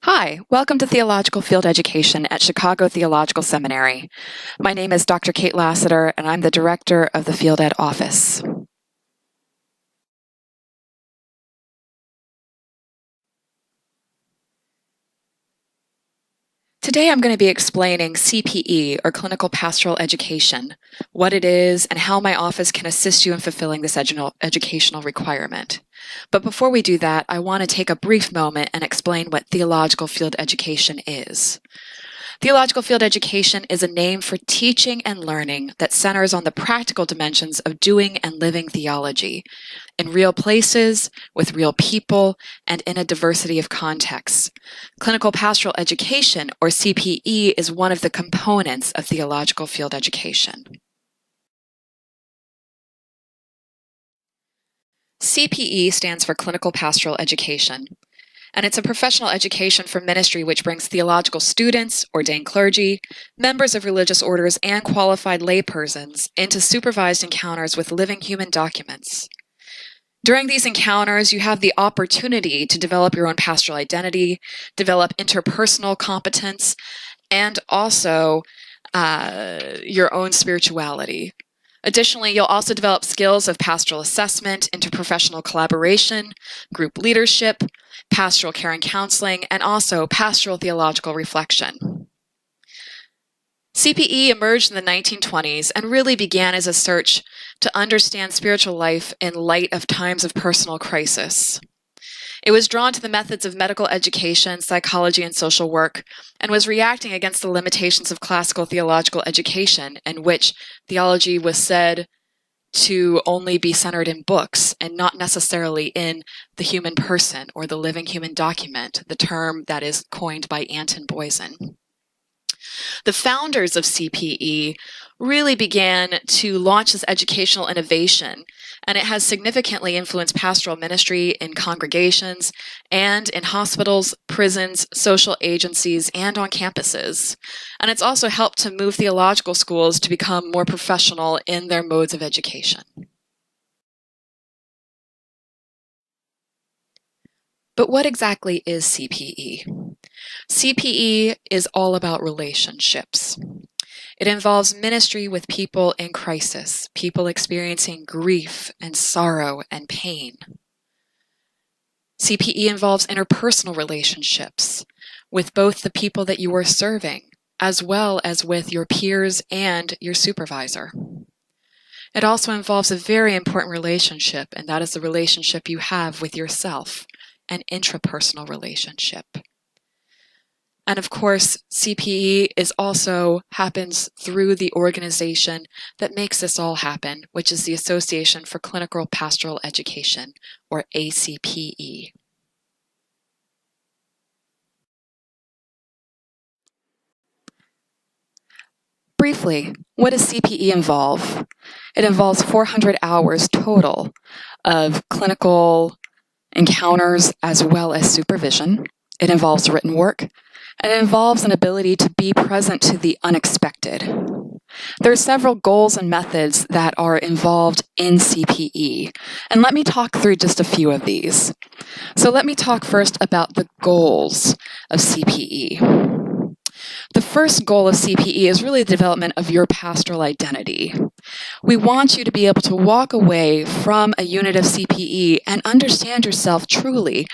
Hi, welcome to Theological Field Education at Chicago Theological Seminary. My name is Dr. Kate Lassiter, and I'm the Director of the Field Ed Office. Today I'm going to be explaining CPE, or Clinical Pastoral Education, what it is, and how my office can assist you in fulfilling this educational requirement. But before we do that, I want to take a brief moment and explain what Theological Field Education is. Theological Field Education is a name for teaching and learning that centers on the practical dimensions of doing and living theology in real places, with real people, and in a diversity of contexts. Clinical Pastoral Education, or CPE, is one of the components of Theological Field Education. CPE stands for Clinical Pastoral Education, and it's a professional education for ministry which brings theological students, ordained clergy, members of religious orders, and qualified laypersons into supervised encounters with living human documents. During these encounters, you have the opportunity to develop your own pastoral identity, develop interpersonal competence, and also your own spirituality. Additionally, you'll also develop skills of pastoral assessment, interprofessional collaboration, group leadership, pastoral care and counseling, and also pastoral theological reflection. CPE emerged in the 1920s and really began as a search to understand spiritual life in light of times of personal crisis. It was drawn to the methods of medical education, psychology, and social work, and was reacting against the limitations of classical theological education, in which theology was said to only be centered in books and not necessarily in the human person or the living human document, the term that is coined by Anton Boysen. The founders of CPE really began to launch this educational innovation, and it has significantly influenced pastoral ministry in congregations and in hospitals, prisons, social agencies, and on campuses. And it's also helped to move theological schools to become more professional in their modes of education. But what exactly is CPE? CPE is all about relationships. It involves ministry with people in crisis, people experiencing grief and sorrow and pain. CPE involves interpersonal relationships with both the people that you are serving, as well as with your peers and your supervisor. It also involves a very important relationship, and that is the relationship you have with yourself, an intrapersonal relationship. And of course, CPE happens through the organization that makes this all happen, which is the Association for Clinical Pastoral Education, or ACPE. Briefly, what does CPE involve? It involves 400 hours total of clinical encounters as well as supervision. It involves written work, and it involves an ability to be present to the unexpected. There are several goals and methods that are involved in CPE, and let me talk through just a few of these. So let me talk first about the goals of CPE. The first goal of CPE is really the development of your pastoral identity. We want you to be able to walk away from a unit of CPE and understand yourself truly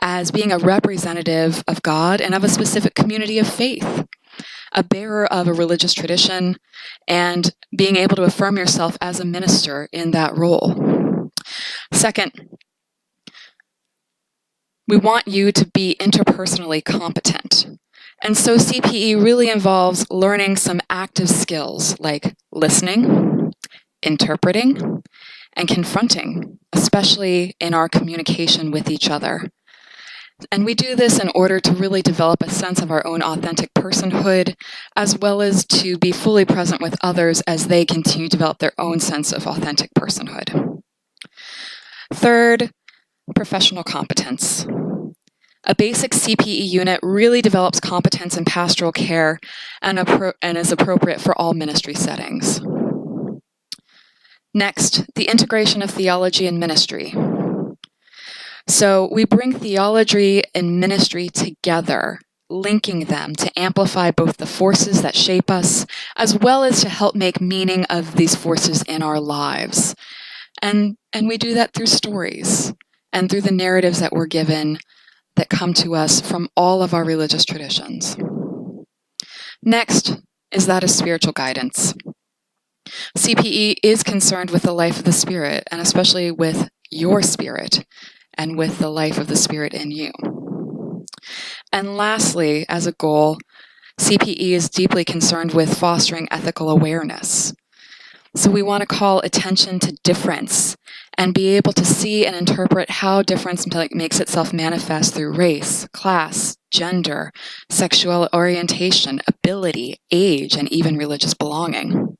as being a representative of God and of a specific community of faith, a bearer of a religious tradition, and being able to affirm yourself as a minister in that role. Second, we want you to be interpersonally competent. And so CPE really involves learning some active skills like listening, interpreting, and confronting, especially in our communication with each other. And we do this in order to really develop a sense of our own authentic personhood, as well as to be fully present with others as they continue to develop their own sense of authentic personhood. Third, professional competence. A basic CPE unit really develops competence in pastoral care and is appropriate for all ministry settings. Next, the integration of theology and ministry. So we bring theology and ministry together, linking them to amplify both the forces that shape us, as well as to help make meaning of these forces in our lives. And we do that through stories and through the narratives that we're given that come to us from all of our religious traditions. Next is that of spiritual guidance. CPE is concerned with the life of the Spirit, and especially with your spirit, and with the life of the Spirit in you. And lastly, as a goal, CPE is deeply concerned with fostering ethical awareness. So we want to call attention to difference and be able to see and interpret how difference makes itself manifest through race, class, gender, sexual orientation, ability, age, and even religious belonging.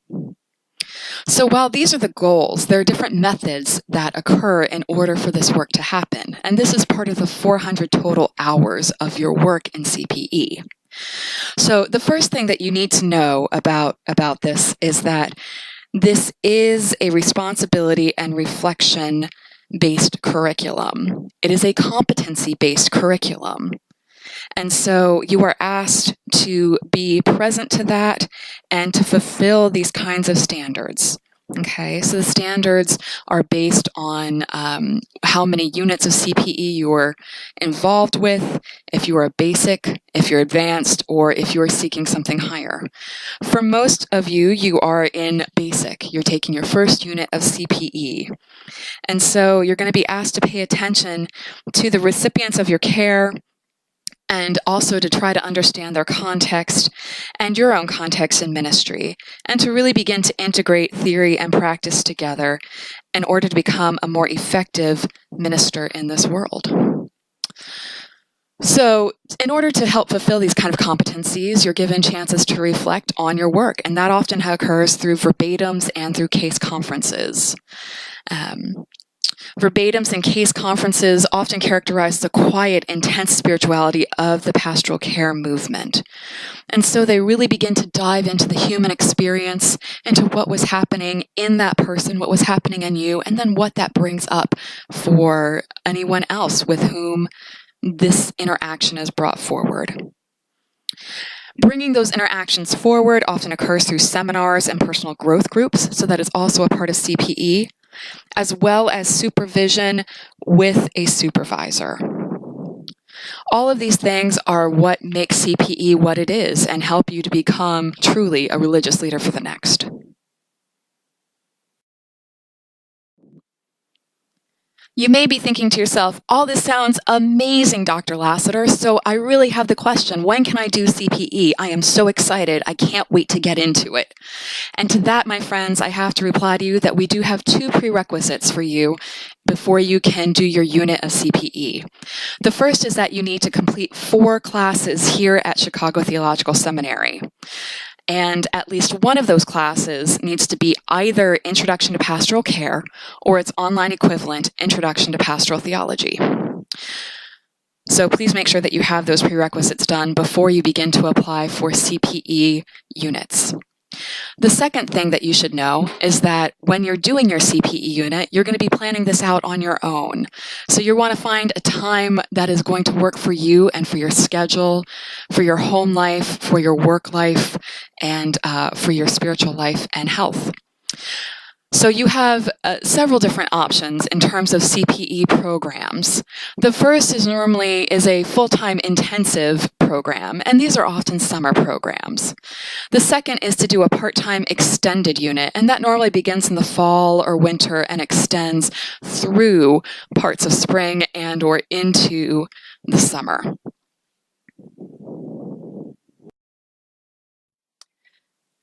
So while these are the goals, there are different methods that occur in order for this work to happen. And this is part of the 400 total hours of your work in CPE. So the first thing that you need to know about this is that this is a responsibility and reflection-based curriculum. It is a competency-based curriculum. And so you are asked to be present to that and to fulfill these kinds of standards. Okay, so the standards are based on how many units of CPE you're involved with, if you are basic, if you're advanced, or if you're seeking something higher. For most of you, you are in basic. You're taking your first unit of CPE. And so you're going to be asked to pay attention to the recipients of your care, and also to try to understand their context and your own context in ministry, and to really begin to integrate theory and practice together in order to become a more effective minister in this world. So in order to help fulfill these kind of competencies, you're given chances to reflect on your work, and that often occurs through verbatims and through case conferences. Verbatims and case conferences often characterize the quiet, intense spirituality of the pastoral care movement. And so they really begin to dive into the human experience, into what was happening in that person, what was happening in you, and then what that brings up for anyone else with whom this interaction is brought forward. Bringing those interactions forward often occurs through seminars and personal growth groups, so that is also a part of CPE, as well as supervision with a supervisor. All of these things are what makes CPE what it is and help you to become truly a religious leader for the next. You may be thinking to yourself, all this sounds amazing, Dr. Lassiter, so I really have the question, when can I do CPE? I am so excited. I can't wait to get into it. And to that, my friends, I have to reply to you that we do have 2 prerequisites for you before you can do your unit of CPE. The first is that you need to complete 4 classes here at Chicago Theological Seminary. And at least one of those classes needs to be either Introduction to Pastoral Care or its online equivalent, Introduction to Pastoral Theology. So please make sure that you have those prerequisites done before you begin to apply for CPE units. The second thing that you should know is that when you're doing your CPE unit, you're going to be planning this out on your own. So you want to find a time that is going to work for you and for your schedule, for your home life, for your work life, and for your spiritual life and health. So you have several different options in terms of CPE programs. The first is normally a full-time intensive program, and these are often summer programs. The second is to do a part-time extended unit, and that normally begins in the fall or winter and extends through parts of spring and or into the summer.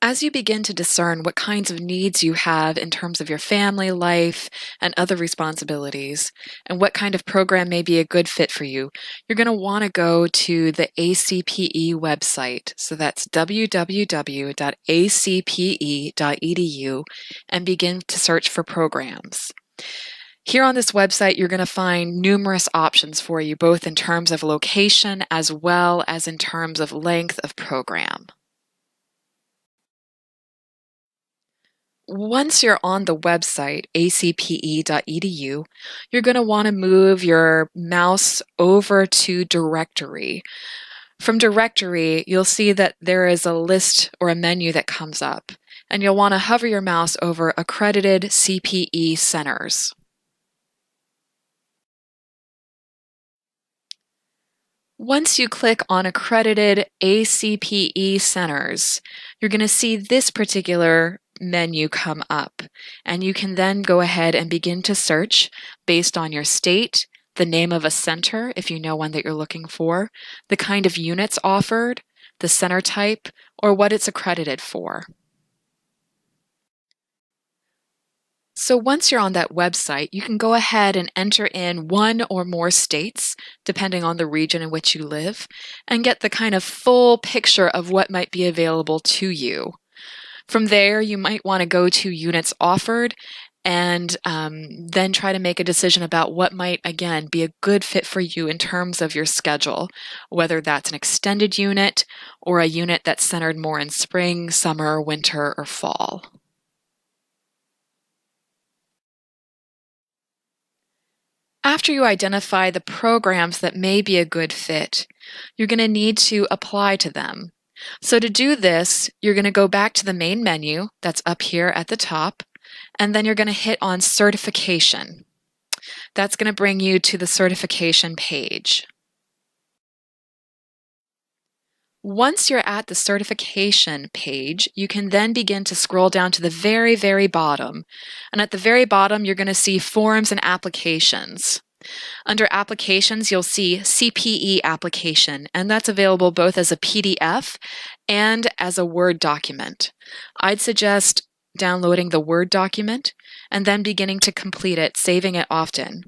As you begin to discern what kinds of needs you have in terms of your family life and other responsibilities, and what kind of program may be a good fit for you, you're going to want to go to the ACPE website. So that's www.acpe.edu and begin to search for programs. Here on this website, you're going to find numerous options for you, both in terms of location as well as in terms of length of program. Once you're on the website, acpe.edu, you're going to want to move your mouse over to Directory. From Directory, you'll see that there is a list or a menu that comes up, and you'll want to hover your mouse over Accredited CPE Centers. Once you click on Accredited ACPE Centers, you're going to see this particular menu come up, and you can then go ahead and begin to search based on your state, the name of a center if you know one that you're looking for, the kind of units offered, the center type, or what it's accredited for. So once you're on that website, you can go ahead and enter in one or more states, depending on the region in which you live, and get the kind of full picture of what might be available to you. From there, you might want to go to units offered and then try to make a decision about what might, again, be a good fit for you in terms of your schedule, whether that's an extended unit or a unit that's centered more in spring, summer, winter, or fall. After you identify the programs that may be a good fit, you're going to need to apply to them. So to do this, you're going to go back to the main menu that's up here at the top, and then you're going to hit on Certification. That's going to bring you to the certification page. Once you're at the certification page, you can then begin to scroll down to the very, very bottom. And at the very bottom, you're going to see Forms and Applications. Under Applications, you'll see CPE Application, and that's available both as a PDF and as a Word document. I'd suggest downloading the Word document and then beginning to complete it, saving it often.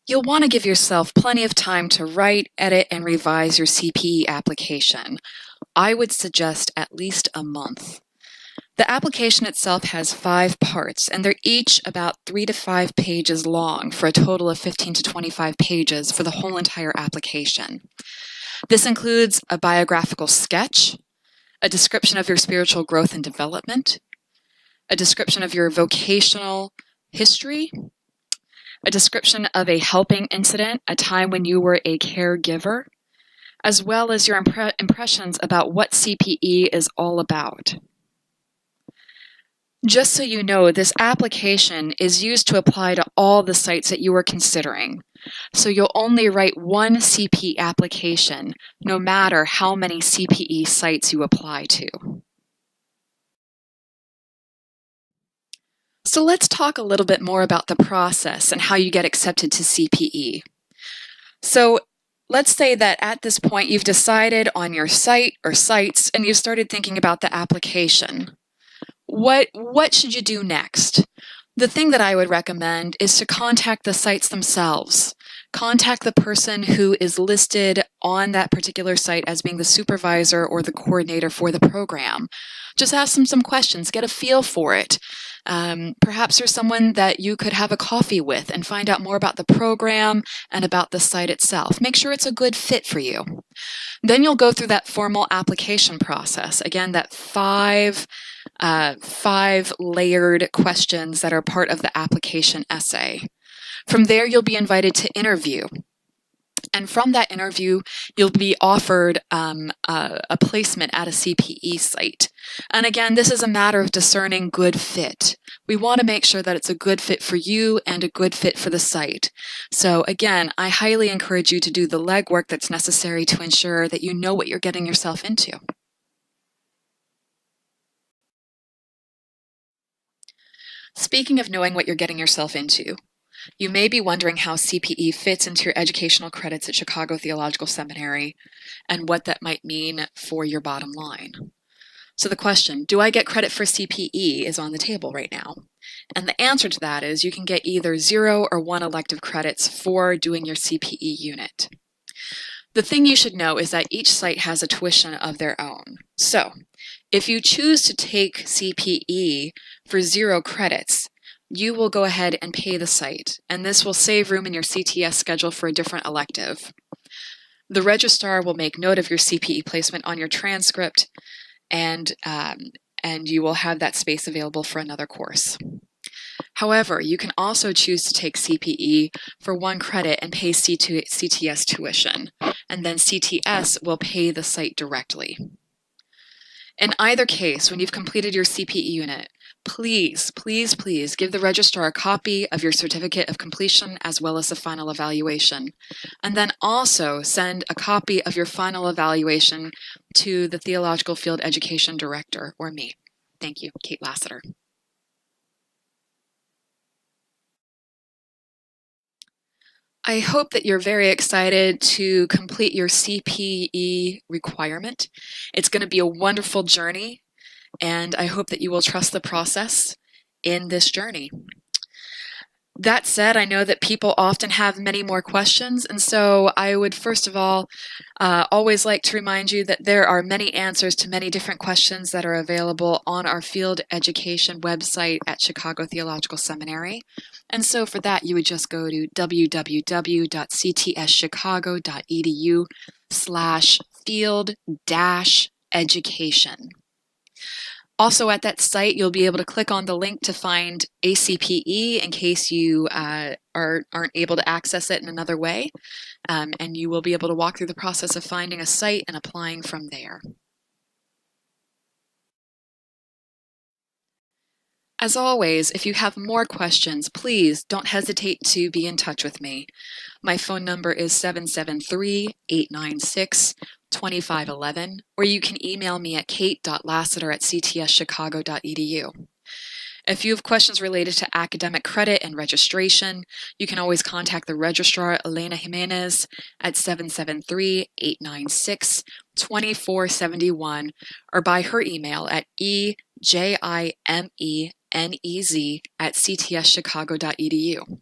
You'll want to give yourself plenty of time to write, edit, and revise your CPE application. I would suggest at least a month. The application itself has 5 parts, and they're each about 3 to 5 pages long for a total of 15 to 25 pages for the whole entire application. This includes a biographical sketch, a description of your spiritual growth and development, a description of your vocational history, a description of a helping incident, a time when you were a caregiver, as well as your impressions about what CPE is all about. Just so you know, this application is used to apply to all the sites that you are considering. So you'll only write one CPE application, no matter how many CPE sites you apply to. So let's talk a little bit more about the process and how you get accepted to CPE. So let's say that at this point you've decided on your site or sites and you've started thinking about the application. What should you do next? The thing that I would recommend is to contact the sites themselves. Contact the person who is listed on that particular site as being the supervisor or the coordinator for the program. Just ask them some questions, get a feel for it. Perhaps there's someone that you could have a coffee with and find out more about the program and about the site itself. Make sure it's a good fit for you. Then you'll go through that formal application process. Again, that five layered questions that are part of the application essay. From there, you'll be invited to interview. And from that interview, you'll be offered a placement at a CPE site. And again, this is a matter of discerning good fit. We want to make sure that it's a good fit for you and a good fit for the site. So again, I highly encourage you to do the legwork that's necessary to ensure that you know what you're getting yourself into. Speaking of knowing what you're getting yourself into, you may be wondering how CPE fits into your educational credits at Chicago Theological Seminary and what that might mean for your bottom line. So the question, do I get credit for CPE, is on the table right now. And the answer to that is you can get either 0 or 1 elective credits for doing your CPE unit. The thing you should know is that each site has a tuition of their own. So, if you choose to take CPE for 0 credits, you will go ahead and pay the site, and this will save room in your CTS schedule for a different elective. The registrar will make note of your CPE placement on your transcript, and you will have that space available for another course. However, you can also choose to take CPE for 1 credit and pay CTS tuition, and then CTS will pay the site directly. In either case, when you've completed your CPE unit, please give the registrar a copy of your certificate of completion as well as the final evaluation. And then also send a copy of your final evaluation to the Theological Field Education Director, or me. Thank you, Kate Lassiter. I hope that you're very excited to complete your CPE requirement. It's going to be a wonderful journey, and I hope that you will trust the process in this journey. That said, I know that people often have many more questions, and so I would first of all always like to remind you that there are many answers to many different questions that are available on our field education website at Chicago Theological Seminary. And so for that, you would just go to www.ctschicago.edu/field-education. Also at that site, you'll be able to click on the link to find a CPE in case you aren't able to access it in another way, and you will be able to walk through the process of finding a site and applying from there. As always, if you have more questions, please don't hesitate to be in touch with me. My phone number is 773-896-2511, or you can email me at kate.lassiter@ctschicago.edu. If you have questions related to academic credit and registration, you can always contact the registrar, Elena Jimenez, at 773-896-2471, or by her email at ejimenez@ctschicago.edu.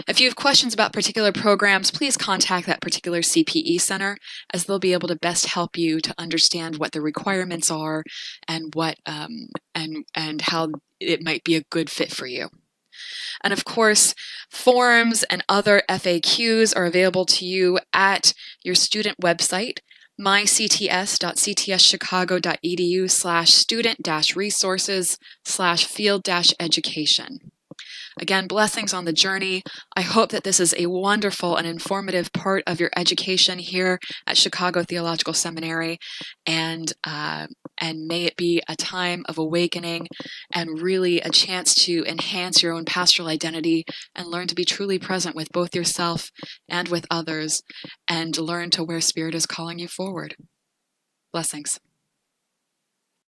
If you have questions about particular programs, please contact that particular CPE center, as they'll be able to best help you to understand what the requirements are and what and how it might be a good fit for you. And of course, forums and other FAQs are available to you at your student website, mycts.ctchicago.edu/student-resources/field-education. Again, blessings on the journey. I hope that this is a wonderful and informative part of your education here at Chicago Theological Seminary, and may it be a time of awakening and really a chance to enhance your own pastoral identity and learn to be truly present with both yourself and with others, and learn to where Spirit is calling you forward. Blessings.